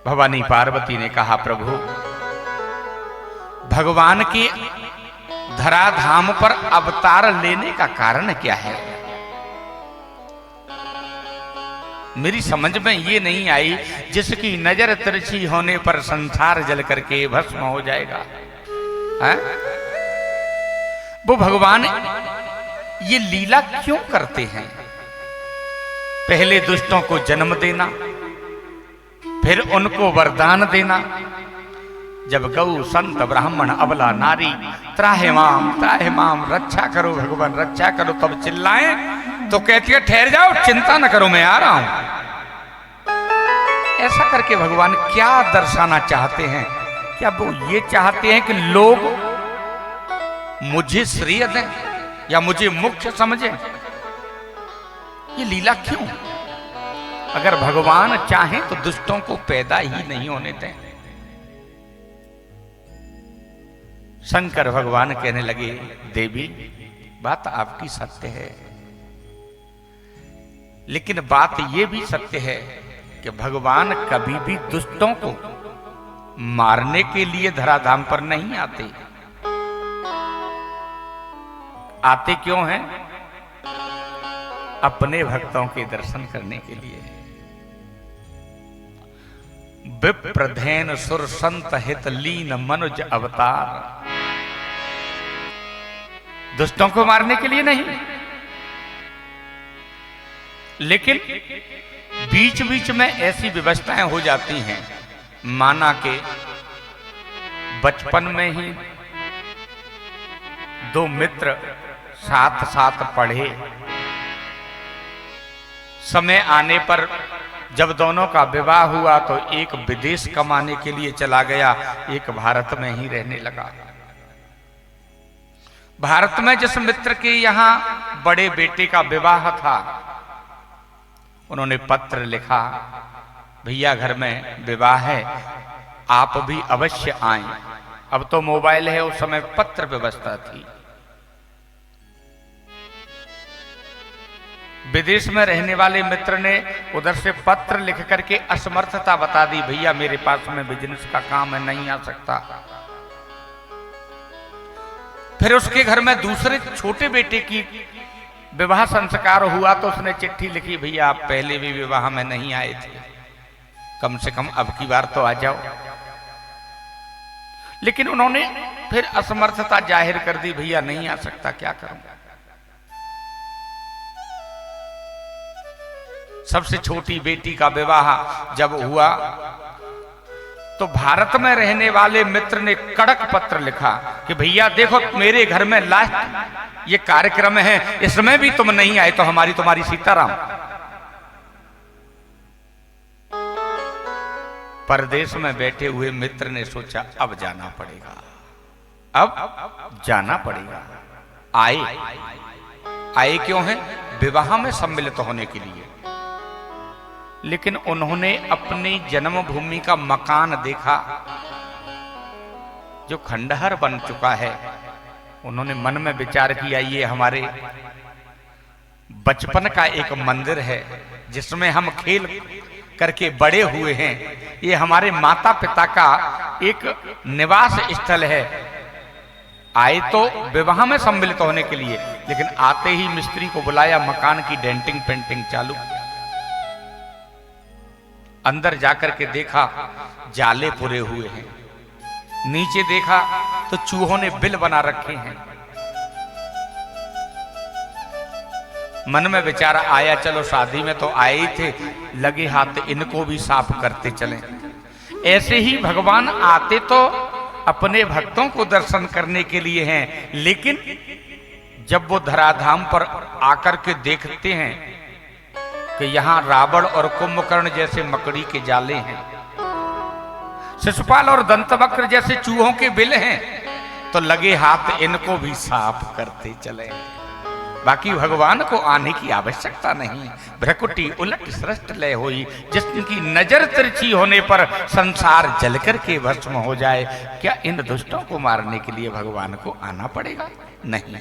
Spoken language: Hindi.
भवानी पार्वती ने कहा, प्रभु भगवान के धराधाम पर अवतार लेने का कारण क्या है? मेरी समझ में ये नहीं आई। जिसकी नजर तिरछी होने पर संसार जल करके भस्म हो जाएगा, है? वो भगवान ये लीला क्यों करते हैं? पहले दुष्टों को जन्म देना, फिर उनको वरदान देना। जब गौ संत ब्राह्मण अबला नारी त्राहे माम रक्षा करो भगवान रक्षा करो, तब चिल्लाएं तो कहती है ठहर जाओ, चिंता न करो, मैं आ रहा हूं। ऐसा करके भगवान क्या दर्शाना चाहते हैं? क्या वो ये चाहते हैं कि लोग मुझे श्रेय दें या मुझे मुख्य समझें? ये लीला क्यों? अगर भगवान चाहें तो दुष्टों को पैदा ही नहीं होने दें। शंकर भगवान कहने लगे, देवी बात आपकी सत्य है, लेकिन बात यह भी सत्य है कि भगवान कभी भी दुष्टों को मारने के लिए धराधाम पर नहीं आते। आते क्यों हैं? अपने भक्तों के दर्शन करने के लिए। विप्रधेन सुर संत हित लीन मनुज अवतार। दुष्टों को मारने के लिए नहीं, लेकिन बीच बीच में ऐसी व्यवस्थाएं हो जाती हैं। माना के बचपन में ही दो मित्र साथ साथ पढ़े, समय आने पर जब दोनों का विवाह हुआ तो एक विदेश कमाने के लिए चला गया, एक भारत में ही रहने लगा। भारत में जिस मित्र के यहां बड़े बेटे का विवाह था, उन्होंने पत्र लिखा, भैया घर में विवाह है, आप भी अवश्य आएं। अब तो मोबाइल है, उस समय पत्र व्यवस्था थी। विदेश में रहने वाले मित्र ने उधर से पत्र लिख करके असमर्थता बता दी, भैया मेरे पास में बिजनेस का काम है, नहीं आ सकता। फिर उसके घर में दूसरे छोटे बेटे की विवाह संस्कार हुआ तो उसने चिट्ठी लिखी, भैया आप पहले भी विवाह में नहीं आए थे, कम से कम अब की बार तो आ जाओ। लेकिन उन्होंने फिर असमर्थता जाहिर कर दी, भैया नहीं आ सकता, क्या करूं। सबसे छोटी बेटी का विवाह जब हुआ तो भारत में रहने वाले मित्र ने कड़क पत्र लिखा कि भैया देखो मेरे घर में लास्ट ये कार्यक्रम है, इसमें भी तुम नहीं आए तो हमारी तुम्हारी सीताराम। परदेश में बैठे हुए मित्र ने सोचा अब जाना पड़ेगा, अब जाना पड़ेगा। आए क्यों हैं? विवाह में सम्मिलित होने के लिए। लेकिन उन्होंने अपनी जन्मभूमि का मकान देखा जो खंडहर बन चुका है। उन्होंने मन में विचार किया, ये हमारे बचपन का एक मंदिर है जिसमें हम खेल करके बड़े हुए हैं, ये हमारे माता पिता का एक निवास स्थल है। आए तो विवाह में सम्मिलित होने के लिए, लेकिन आते ही मिस्त्री को बुलाया, मकान की डेंटिंग पेंटिंग चालू। अंदर जाकर के देखा जाले पुरे हुए हैं, नीचे देखा तो चूहों ने बिल बना रखे हैं। मन में विचार आया, चलो शादी में तो आए ही थे, लगे हाथ इनको भी साफ करते चलें। ऐसे ही भगवान आते तो अपने भक्तों को दर्शन करने के लिए हैं, लेकिन जब वो धराधाम पर आकर के देखते हैं कि यहां रावण और कुंभकर्ण जैसे मकड़ी के जाले हैं, शिशुपाल और दंतवक्र जैसे चूहों के बिल हैं, तो लगे हाथ इनको भी साफ करते चले। बाकी भगवान को आने की आवश्यकता नहीं। भ्रकुटी उलट सृष्ट लय हुई, जिसकी नजर तिरछी होने पर संसार जल करके भस्म हो जाए। क्या इन दुष्टों को मारने के लिए भगवान को आना पड़ेगा? नहीं।